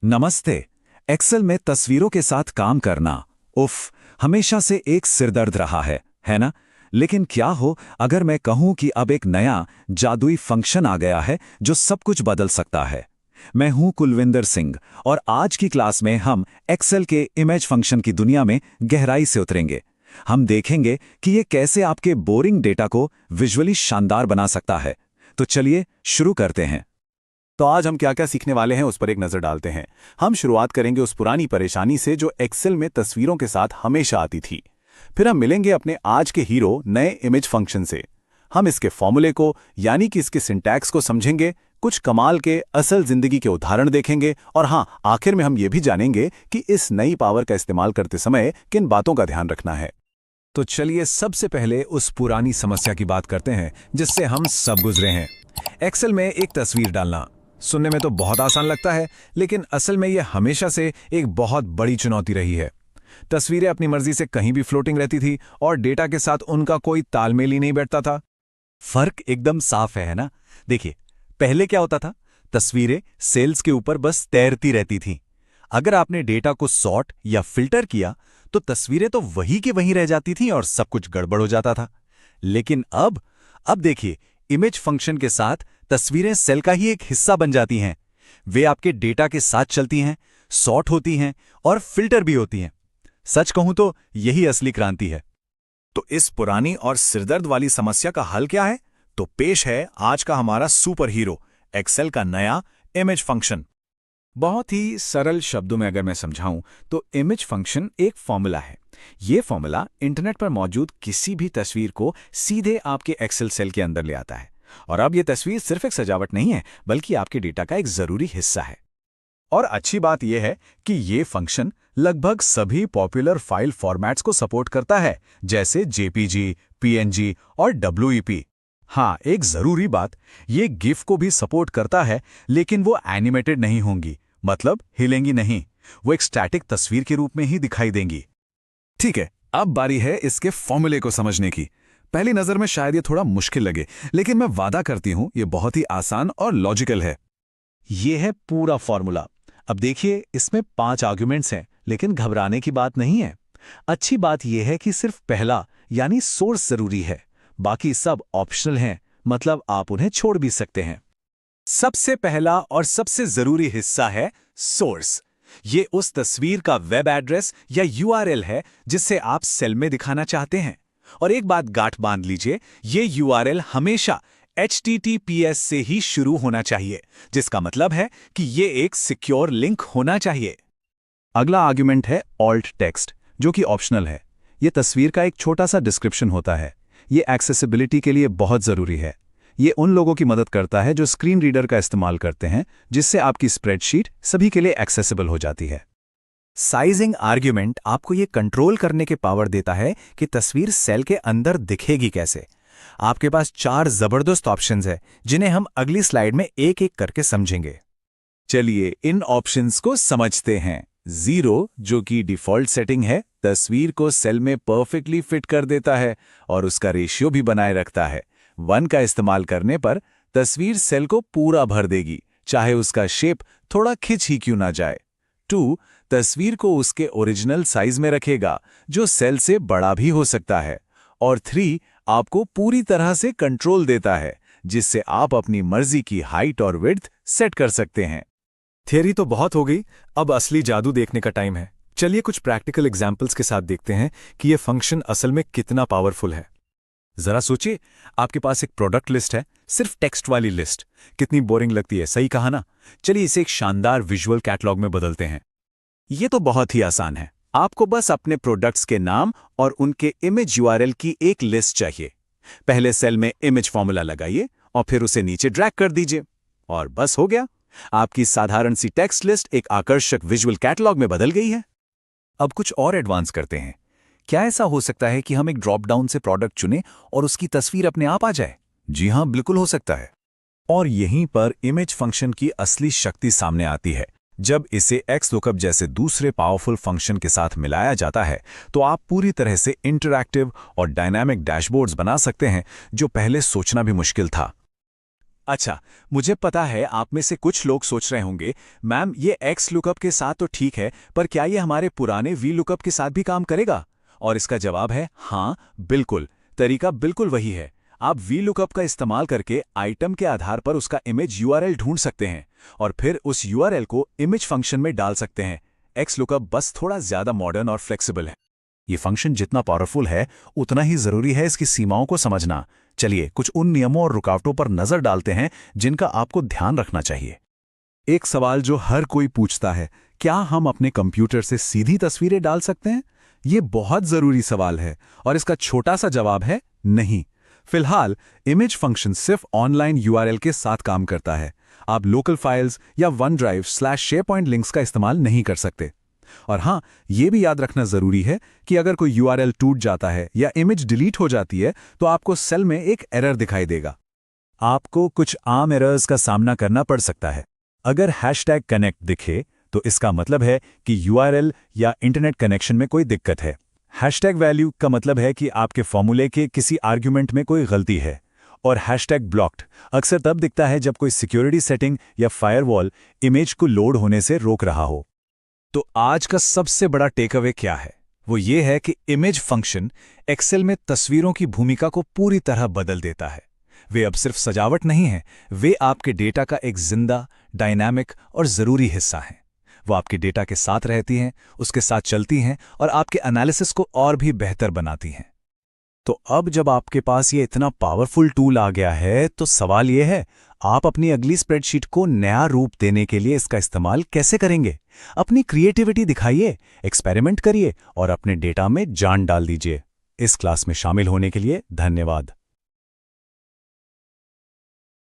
नमस्ते। एक्सेल में तस्वीरों के साथ काम करना उफ हमेशा से एक सिरदर्द रहा है ना? लेकिन क्या हो अगर मैं कहूं कि अब एक नया जादुई फंक्शन आ गया है जो सब कुछ बदल सकता है। मैं हूं कुलविंदर सिंह और आज की क्लास में हम एक्सेल के इमेज फंक्शन की दुनिया में गहराई से उतरेंगे। हम देखेंगे कि ये कैसे आपके बोरिंग डेटा को विजुअली शानदार बना सकता है। तो चलिए शुरू करते हैं। तो आज हम क्या क्या सीखने वाले हैं उस पर एक नजर डालते हैं। हम शुरुआत करेंगे उस पुरानी परेशानी से जो एक्सेल में तस्वीरों के साथ हमेशा आती थी। फिर हम मिलेंगे अपने आज के हीरो नए इमेज फंक्शन से। हम इसके फॉर्मूले को यानी कि इसके सिंटैक्स को समझेंगे, कुछ कमाल के असल जिंदगी के उदाहरण देखेंगे और हाँ, आखिर में हम ये भी जानेंगे कि इस नई पावर का इस्तेमाल करते समय किन बातों का ध्यान रखना है। तो चलिए सबसे पहले उस पुरानी समस्या की बात करते हैं जिससे हम सब गुजरे हैं। एक्सेल में एक तस्वीर डालना सुनने में तो बहुत आसान लगता है, लेकिन असल में यह हमेशा से एक बहुत बड़ी चुनौती रही है। तस्वीरें अपनी मर्जी से कहीं भी फ्लोटिंग रहती थी और डेटा के साथ उनका कोई तालमेल ही नहीं बैठता था। फर्क एकदम साफ है ना? देखिए, पहले क्या होता था, तस्वीरें सेल्स के ऊपर बस तैरती रहती थीं। अगर आपने डेटा को सॉर्ट या फिल्टर किया तो तस्वीरें तो वही की वहीं रह जाती थीं और सब कुछ गड़बड़ हो जाता था। लेकिन अब देखिए, इमेज फंक्शन के साथ तस्वीरें सेल का ही एक हिस्सा बन जाती हैं। वे आपके डेटा के साथ चलती हैं, सॉर्ट होती हैं और फिल्टर भी होती हैं। सच कहूं तो यही असली क्रांति है। तो इस पुरानी और सिरदर्द वाली समस्या का हल क्या है? तो पेश है आज का हमारा सुपर हीरो, एक्सेल का नया इमेज फंक्शन। बहुत ही सरल शब्दों में अगर मैं समझाऊं तो इमेज फंक्शन एक फॉर्मूला है। ये फॉर्मूला इंटरनेट पर मौजूद किसी भी तस्वीर को सीधे आपके एक्सेल सेल के अंदर ले आता है। और अब ये तस्वीर सिर्फ एक सजावट नहीं है, बल्कि आपके डेटा का एक जरूरी हिस्सा है। और अच्छी बात यह है कि ये फंक्शन लगभग सभी पॉपुलर फाइल फॉर्मेट्स को सपोर्ट करता है, जैसे जेपीजी, पीएनजी और डब्ल्यूईपी। हाँ, एक जरूरी बात, ये गिफ को भी सपोर्ट करता है, लेकिन वो एनिमेटेड नहीं होंगी, मतलब हिलेंगी नहीं। वो एक स्टैटिक तस्वीर के रूप में ही दिखाई देंगी। ठीक है, अब बारी है इसके फॉर्मूले को समझने की। पहली नजर में शायद ये थोड़ा मुश्किल लगे, लेकिन मैं वादा करती हूं ये बहुत ही आसान और लॉजिकल है। ये है पूरा फॉर्मूला। अब देखिए, इसमें 5 आर्ग्यूमेंट्स हैं, लेकिन घबराने की बात नहीं है। अच्छी बात यह है कि सिर्फ पहला यानी सोर्स जरूरी है, बाकी सब ऑप्शनल हैं, मतलब आप उन्हें छोड़ भी सकते हैं। सबसे पहला और सबसे जरूरी हिस्सा है सोर्स। ये उस तस्वीर का वेब एड्रेस या यूआरएल है जिसे आप सेल में दिखाना चाहते हैं। और एक बात गांठ बांध लीजिए, ये यूआरएल हमेशा HTTPS से ही शुरू होना चाहिए, जिसका मतलब है कि ये एक सिक्योर लिंक होना चाहिए। अगला आर्ग्यूमेंट है ऑल्ट टेक्स्ट, जो कि ऑप्शनल है। ये तस्वीर का एक छोटा सा डिस्क्रिप्शन होता है। ये एक्सेसिबिलिटी के लिए बहुत जरूरी है। ये उन लोगों की मदद करता है जो स्क्रीन रीडर का इस्तेमाल करते हैं, जिससे आपकी स्प्रेडशीट सभी के लिए एक्सेसिबल हो जाती है। साइजिंग आर्ग्यूमेंट आपको ये कंट्रोल करने के पावर देता है कि तस्वीर सेल के अंदर दिखेगी कैसे। आपके पास 4 जबरदस्त ऑप्शंस हैं, जिन्हें हम अगली स्लाइड में एक एक करके समझेंगे। चलिए इन ऑप्शंस को समझते हैं। 0, जो कि डिफॉल्ट सेटिंग है, तस्वीर को सेल में परफेक्टली फिट कर देता है और उसका रेशियो भी बनाए रखता है। 1 का इस्तेमाल करने पर तस्वीर सेल को पूरा भर देगी, चाहे उसका शेप थोड़ा खिंच ही क्यों ना जाए। 2, तस्वीर को उसके ओरिजिनल साइज में रखेगा, जो सेल से बड़ा भी हो सकता है। और 3, आपको पूरी तरह से कंट्रोल देता है, जिससे आप अपनी मर्जी की हाइट और विड्थ सेट कर सकते हैं। थियरी तो बहुत हो गई, अब असली जादू देखने का टाइम है। चलिए कुछ प्रैक्टिकल एग्जाम्पल्स के साथ देखते हैं कि यह फंक्शन असल में कितना पावरफुल है। जरा सोचिए, आपके पास एक प्रोडक्ट लिस्ट है, सिर्फ टेक्स्ट वाली लिस्ट। कितनी बोरिंग लगती है, सही कहा ना? चलिए इसे एक शानदार विजुअल कैटलॉग में बदलते हैं। ये तो बहुत ही आसान है। आपको बस अपने प्रोडक्ट्स के नाम और उनके इमेज यूआरएल की एक लिस्ट चाहिए। पहले सेल में इमेज फॉर्मूला लगाइए और फिर उसे नीचे ड्रैग कर दीजिए और बस हो गया। आपकी साधारण सी टेक्स्ट लिस्ट एक आकर्षक विजुअल कैटलॉग में बदल गई है। अब कुछ और एडवांस करते हैं। क्या ऐसा हो सकता है कि हम एक ड्रॉप डाउन से प्रोडक्ट चुनें और उसकी तस्वीर अपने आप आ जाए? जी हां, बिल्कुल हो सकता है। और यहीं पर इमेज फंक्शन की असली शक्ति सामने आती है। जब इसे XLOOKUP जैसे दूसरे पावरफुल फंक्शन के साथ मिलाया जाता है तो आप पूरी तरह से इंटरैक्टिव और डायनामिक डैशबोर्ड्स बना सकते हैं, जो पहले सोचना भी मुश्किल था। अच्छा, मुझे पता है आप में से कुछ लोग सोच रहे होंगे, मैम ये एक्स लुकअप के साथ तो ठीक है, पर क्या ये हमारे पुराने वी लुकअप के साथ भी काम करेगा? और इसका जवाब है हाँ, बिल्कुल। तरीका बिल्कुल वही है। आप वी लुकअप का इस्तेमाल करके आइटम के आधार पर उसका इमेज यूआरएल ढूंढ सकते हैं और फिर उस यूआरएल को इमेज फंक्शन में डाल सकते हैं। एक्स लुकअप बस थोड़ा ज्यादा मॉडर्न और फ्लेक्सिबल है। ये फंक्शन जितना पावरफुल है उतना ही जरूरी है इसकी सीमाओं को समझना। चलिए कुछ उन नियमों और रुकावटों पर नजर डालते हैं जिनका आपको ध्यान रखना चाहिए। एक सवाल जो हर कोई पूछता है, क्या हम अपने कंप्यूटर से सीधी तस्वीरें डाल सकते हैं? ये बहुत जरूरी सवाल है और इसका छोटा सा जवाब है नहीं। फिलहाल इमेज फंक्शन सिर्फ ऑनलाइन यूआरएल के साथ काम करता है। आप लोकल फाइल्स या OneDrive/SharePoint लिंक्स का इस्तेमाल नहीं कर सकते। और हाँ, ये भी याद रखना जरूरी है कि अगर कोई यूआरएल टूट जाता है या इमेज डिलीट हो जाती है तो आपको सेल में एक एरर दिखाई देगा। आपको कुछ आम एरर्स का सामना करना पड़ सकता है। अगर #connect दिखे तो इसका मतलब है कि यूआरएल या इंटरनेट कनेक्शन में कोई दिक्कत है। #value का मतलब है कि आपके फॉर्मूले के किसी आर्ग्यूमेंट में कोई गलती है। और #blocked अक्सर तब दिखता है जब कोई सिक्योरिटी सेटिंग या फायरवॉल इमेज को लोड होने से रोक रहा हो। तो आज का सबसे बड़ा टेकअवे क्या है? वो ये है कि इमेज फंक्शन एक्सेल में तस्वीरों की भूमिका को पूरी तरह बदल देता है। वे अब सिर्फ सजावट नहीं हैं, वे आपके डेटा का एक जिंदा, डायनामिक और जरूरी हिस्सा हैं। वो आपके डेटा के साथ रहती हैं, उसके साथ चलती हैं और आपके एनालिसिस को और भी बेहतर बनाती हैं। तो अब जब आपके पास ये इतना पावरफुल टूल आ गया है तो सवाल ये है, आप अपनी अगली स्प्रेडशीट को नया रूप देने के लिए इसका इस्तेमाल कैसे करेंगे? अपनी क्रिएटिविटी दिखाइए, एक्सपेरिमेंट करिए और अपने डेटा में जान डाल दीजिए। इस क्लास में शामिल होने के लिए धन्यवाद।